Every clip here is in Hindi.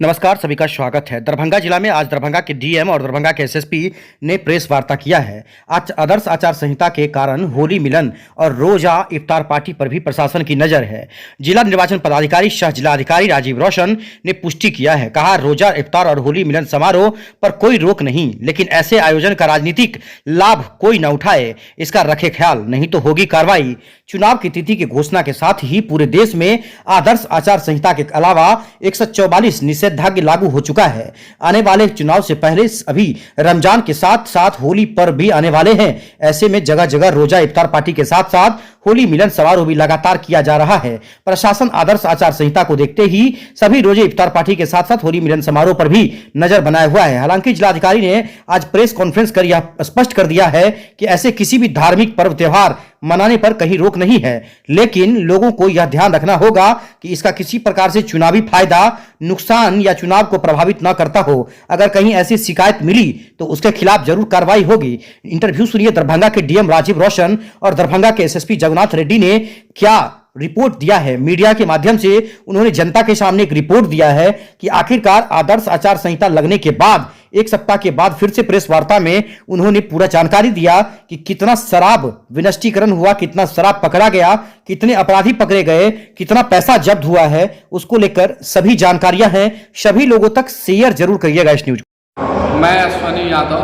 नमस्कार, सभी का स्वागत है। दरभंगा जिला में आज दरभंगा के डीएम और दरभंगा के एसएसपी ने प्रेस वार्ता किया है। आज आदर्श आचार संहिता के कारण होली मिलन और रोजा इफ्तार पार्टी पर भी प्रशासन की नजर है। जिला निर्वाचन पदाधिकारी सह जिलाधिकारी राजीव रोशन ने पुष्टि किया है। कहा, रोजा इफ्तार और होली मिलन समारोह पर कोई रोक नहीं, लेकिन ऐसे आयोजन का राजनीतिक लाभ कोई न उठाए, इसका रखे ख्याल, नहीं तो होगी कार्रवाई। चुनाव की तिथि की घोषणा के साथ ही पूरे देश में आदर्श आचार संहिता के अलावा 144 निषेधाज्ञा लागू हो चुका है। आने वाले चुनाव से पहले अभी रमजान के साथ साथ होली पर्व भी आने वाले हैं। ऐसे में जगह जगह रोजा इफ्तार पार्टी के साथ साथ होली मिलन समारोह भी लगातार किया जा रहा है। प्रशासन आदर्श आचार संहिता को देखते ही सभी रोजे इफ्तार पार्टी के साथ साथ होली मिलन समारोह पर भी नजर बनाया हुआ है। हालांकि जिलाधिकारी ने आज प्रेस कॉन्फ्रेंस कर यह स्पष्ट कर दिया है कि ऐसे किसी भी धार्मिक पर्व त्योहार मनाने पर कहीं रोक नहीं है, लेकिन लोगों को यह ध्यान रखना होगा कि इसका किसी प्रकार से चुनावी फायदा, नुकसान या चुनाव को प्रभावित न करता हो। अगर कहीं ऐसी शिकायत मिली तो उसके खिलाफ जरूर कार्रवाई होगी। इंटरव्यू सुनिए दरभंगा के डीएम राजीव रोशन और दरभंगा के एसएसपी जगन्नाथ रेड्डी ने क्या रिपोर्ट दिया है। मीडिया के माध्यम से उन्होंने जनता के सामने एक रिपोर्ट दिया है कि आखिरकार आदर्श आचार संहिता लगने के बाद एक सप्ताह के बाद फिर से प्रेस वार्ता में उन्होंने पूरा जानकारी दिया कि कितना शराब विनष्टीकरण हुआ, कितना शराब पकड़ा गया, कितने अपराधी पकड़े गए, कितना पैसा जब्त हुआ है। उसको लेकर सभी जानकारियां हैं। सभी लोगों तक शेयर जरूर करिएगा इस न्यूज को। मैं अश्वनी यादव,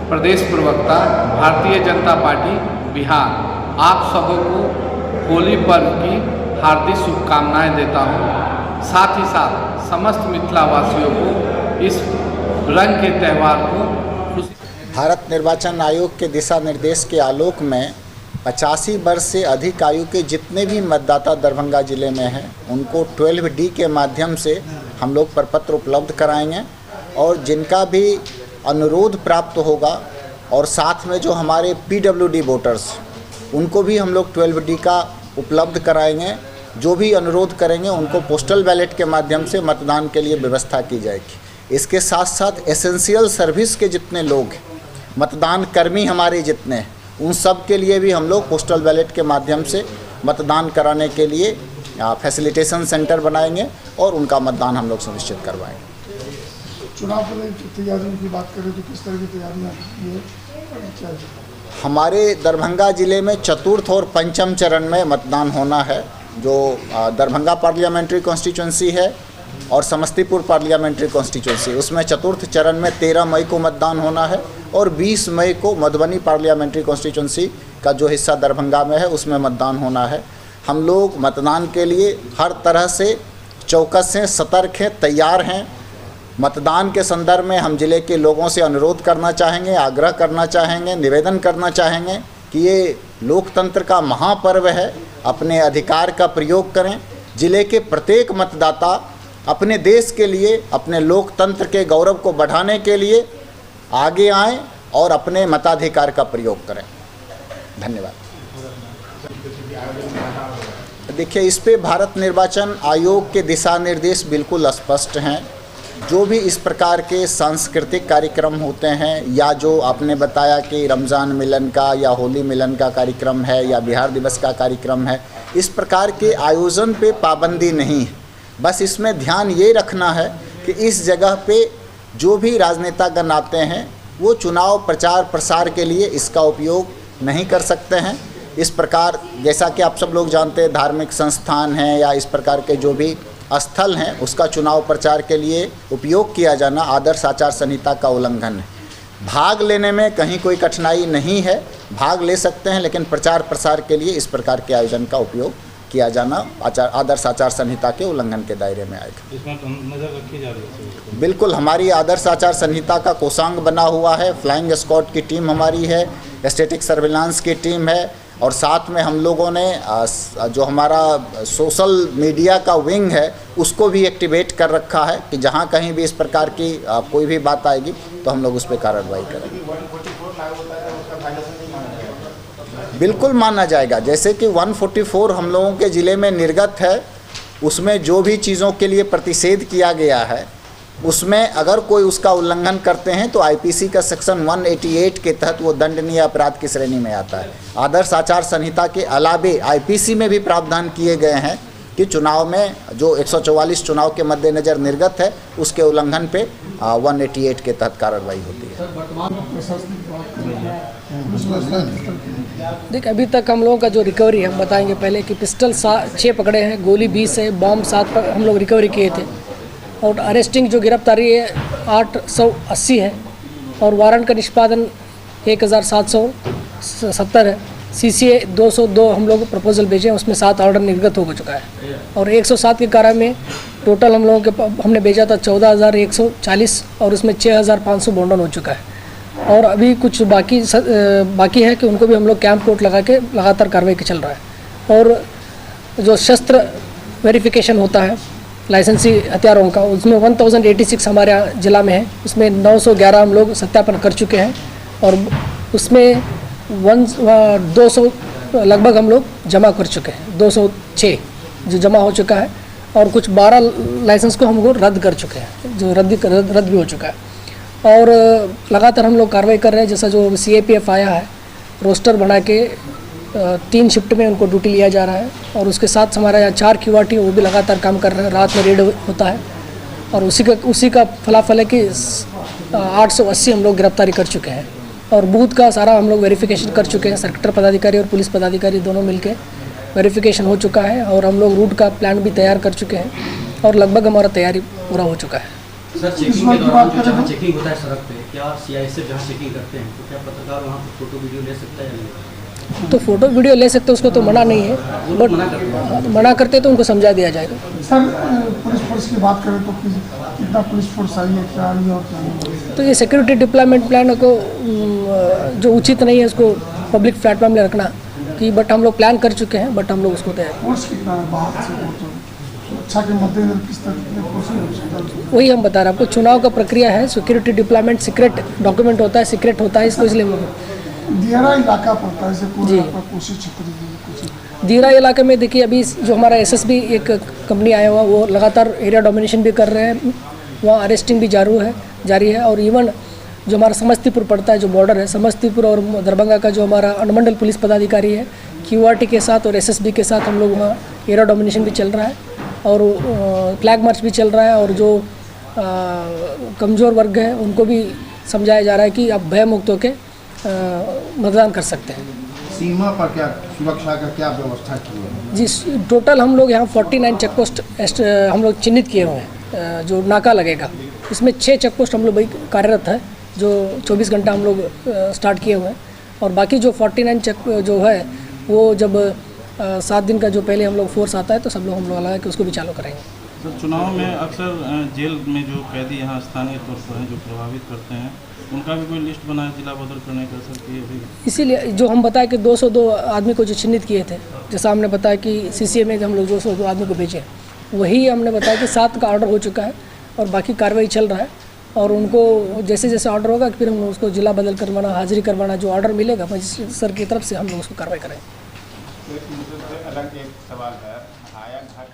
प्रदेश प्रवक्ता, भारतीय जनता पार्टी बिहार, आप सबों को होली पर्व की हार्दिक शुभकामनाएं देता हूं। साथ ही साथ समस्त मिथिलावासियों को इस रंग के त्यौहार को खुशी। भारत निर्वाचन आयोग के दिशा निर्देश के आलोक में 85 वर्ष से अधिक आयु के जितने भी मतदाता दरभंगा जिले में हैं उनको 12D के माध्यम से हम लोग प्रपत्र उपलब्ध कराएंगे और जिनका भी अनुरोध प्राप्त होगा और साथ में जो हमारे PWD वोटर्स उनको भी हम लोग 12D का उपलब्ध कराएंगे। जो भी अनुरोध करेंगे उनको पोस्टल बैलेट के माध्यम से मतदान के लिए व्यवस्था की जाएगी। इसके साथ साथ एसेंशियल सर्विस के जितने लोग हैं, मतदान कर्मी हमारे जितने हैं, उन सब के लिए भी हम लोग पोस्टल बैलेट के माध्यम से मतदान कराने के लिए फैसिलिटेशन सेंटर बनाएंगे और उनका मतदान हम लोग सुनिश्चित करवाएंगे। चुनाव की तैयारियों की बात करें तो किस तरह की तैयारियां? हमारे दरभंगा ज़िले में चतुर्थ और पंचम चरण में मतदान होना है। जो दरभंगा पार्लियामेंट्री कॉन्स्टिट्यूंसी है और समस्तीपुर पार्लियामेंट्री कॉन्स्टिट्यूंसी, उसमें चतुर्थ चरण में 13 मई को मतदान होना है और 20 मई को मधुबनी पार्लियामेंट्री कॉन्स्टिट्यूंसी का जो हिस्सा दरभंगा में है उसमें मतदान होना है। हम लोग मतदान के लिए हर तरह से चौकस हैं, सतर्क हैं, तैयार हैं। मतदान के संदर्भ में हम जिले के लोगों से अनुरोध करना चाहेंगे, आग्रह करना चाहेंगे, निवेदन करना चाहेंगे कि ये लोकतंत्र का महापर्व है, अपने अधिकार का प्रयोग करें। जिले के प्रत्येक मतदाता अपने देश के लिए, अपने लोकतंत्र के गौरव को बढ़ाने के लिए आगे आएं और अपने मताधिकार का प्रयोग करें। धन्यवाद। देखिए, इस पे भारत निर्वाचन आयोग के दिशा निर्देश बिल्कुल स्पष्ट हैं। जो भी इस प्रकार के सांस्कृतिक कार्यक्रम होते हैं या जो आपने बताया कि रमज़ान मिलन का या होली मिलन का कार्यक्रम है या बिहार दिवस का कार्यक्रम है, इस प्रकार के आयोजन पे पाबंदी नहीं है। बस इसमें ध्यान ये रखना है कि इस जगह पे जो भी राजनेतागण आते हैं वो चुनाव प्रचार प्रसार के लिए इसका उपयोग नहीं कर सकते हैं। इस प्रकार जैसा कि आप सब लोग जानते हैं, धार्मिक संस्थान हैं या इस प्रकार के जो भी स्थल हैं उसका चुनाव प्रचार के लिए उपयोग किया जाना आदर्श आचार संहिता का उल्लंघन है। भाग लेने में कहीं कोई कठिनाई नहीं है, भाग ले सकते हैं, लेकिन प्रचार प्रसार के लिए इस प्रकार के आयोजन का उपयोग किया जाना आदर्श आचार संहिता के उल्लंघन के दायरे में आएगा। इसमें नजर रखी जा रही है? बिल्कुल, हमारी आदर्श आचार संहिता का कोषांग बना हुआ है। फ्लाइंग स्क्वाड की टीम हमारी है, स्टैटिक सर्विलांस की टीम है और साथ में हम लोगों ने जो हमारा सोशल मीडिया का विंग है उसको भी एक्टिवेट कर रखा है कि जहां कहीं भी इस प्रकार की कोई भी बात आएगी तो हम लोग उस पर कार्रवाई करेंगे। बिल्कुल माना जाएगा। जैसे कि 144 हम लोगों के ज़िले में निर्गत है, उसमें जो भी चीज़ों के लिए प्रतिषेध किया गया है उसमें अगर कोई उसका उल्लंघन करते हैं तो आईपीसी का सेक्शन 188 के तहत वो दंडनीय अपराध की श्रेणी में आता है। आदर्श आचार संहिता के अलावे आईपीसी में भी प्रावधान किए गए हैं कि चुनाव में जो 144 चुनाव के मद्देनज़र निर्गत है उसके उल्लंघन पे 188 के तहत कार्रवाई होती है। प्रशासनिक बात करें पुलिस व्यवस्था किस तरह की है? देख, अभी तक हम लोगों का जो रिकवरी है हम बताएंगे पहले कि पिस्टल 6 पकड़े हैं, गोली 20 है, बॉम्ब 7 हम लोग रिकवरी किए थे और अरेस्टिंग जो गिरफ्तारी है 880 है और वारंट का निष्पादन 1770 है। CCA 202 हम लोग प्रपोजल भेजे हैं, उसमें 7 ऑर्डर निर्गत हो चुका है और 107 के कार्य में टोटल हम लोगों के हमने भेजा था 14,140 और उसमें 6,500 बॉन्डन हो चुका है और अभी कुछ बाकी है कि उनको भी हम लोग कैंप कोर्ट लगा के लगातार कार्रवाई चल रहा है। और जो शस्त्र वेरिफिकेशन होता है लाइसेंसी हथियारों का, उसमें 1086 हमारे यहाँ जिला में है, उसमें 911 हम लोग सत्यापन कर चुके हैं और उसमें 200 लगभग हम लोग जमा कर चुके हैं, 206 जो जमा हो चुका है और कुछ 12 लाइसेंस को हम लोग रद्द कर चुके हैं, जो रद्द भी हो चुका है। और लगातार हम लोग कार्रवाई कर रहे हैं, जैसा जो CAPF आया है रोस्टर बना के 3 शिफ्ट में उनको ड्यूटी लिया जा रहा है और उसके साथ हमारा यहाँ 4 QRT वो भी लगातार काम कर रहे हैं, रात में रेड होता है और उसी का फलाफल है कि 880 हम लोग गिरफ्तारी कर चुके हैं और बूथ का सारा हम लोग वेरिफिकेशन कर चुके हैं। सेक्टर पदाधिकारी और पुलिस पदाधिकारी दोनों मिलके वेरिफिकेशन हो चुका है और हम लोग रूट का प्लान भी तैयार कर चुके हैं और लगभग हमारा तैयारी पूरा हो चुका है। सर, चेकिंग के दौरान जो जहाँ चेकिंग होता है सड़क पे, क्या CISF जहाँ चेकिंग करते हैं तो क्या पत्रकार वहाँ पर फोटो वीडियो ले सकता है या नहीं? तो फोटो वीडियो ले सकते हैं, उसको तो मना नहीं है, बट मना करते तो उनको समझा दिया जाएगा। सर, पुलिस फोर्स की बात करें तो कितना पुलिस फोर्स आई है, क्या आई है और क्या नहीं? तो ये सिक्योरिटी डिप्लॉयमेंट प्लान को जो उचित नहीं है उसको पब्लिक प्लेटफॉर्म में रखना कि बट हम लोग प्लान कर चुके हैं, बट हम लोग उसको तैयार फोर्स कितना है बाहर से? सुरक्षा के मद्देनजर किस तरह की फोर्स की आवश्यकता है? वही हम बता रहे हैं आपको, चुनाव का प्रक्रिया है, सिक्योरिटी डिप्लॉयमेंट सीक्रेट डॉक्यूमेंट होता है, सीक्रेट होता है, इसको इसलिए दियारा इलाका पड़ता है, जैसे पूरा आपका कोसी क्षेत्र। दीरा इलाके में देखिए अभी जो हमारा SSB एक कंपनी आया हुआ वो लगातार एरिया डोमिनेशन भी कर रहे हैं, वहाँ अरेस्टिंग भी जारी है और इवन जो हमारा समस्तीपुर पड़ता है, जो बॉर्डर है समस्तीपुर और दरभंगा का, जो हमारा अनुमंडल पुलिस पदाधिकारी है QRT के साथ और SSB के साथ हम लोग वहाँ एरिया डोमिनेशन भी चल रहा है और फ्लैग मार्च भी चल रहा है और जो कमज़ोर वर्ग है उनको भी समझाया जा रहा है कि आप भय मुक्त होकर मतदान कर सकते हैं। सीमा पर क्या सुरक्षा का क्या व्यवस्था की है? जी, टोटल हम लोग यहाँ 49 चेक पोस्ट हम लोग चिन्हित किए हुए हैं, जो नाका लगेगा इसमें 6 चेक पोस्ट हम लोग भाई कार्यरत है, जो 24 घंटा हम लोग स्टार्ट किए हुए हैं और बाकी जो 49 चेक जो है वो जब 7 दिन का जो पहले हम लोग फोर्स आता है तो सब लोग हम लोग लगा के उसको भी चालू करेंगे। सर, चुनाव में अक्सर जेल में जो कैदी यहाँ स्थानीय तौर पर हैं जो प्रभावित करते हैं, उनका भी कोई लिस्ट बनाया जिला बदल करने का सर की अभी? इसीलिए जो हम बताया कि 202 आदमी को जो चिन्हित किए थे, जैसा हमने बताया कि CCA में हम लोग 202 आदमी को भेजे, वही हमने बताया कि 7 का ऑर्डर हो चुका है और बाकी कार्रवाई चल रहा है और उनको जैसे जैसे ऑर्डर होगा फिर हम उसको जिला बदल करवाना, हाजिरी करवाना, जो ऑर्डर मिलेगा मजिस्ट्रेट सर की तरफ से हम लोग उसको कार्रवाई करेंगे। अलग एक सवाल है, आया घाट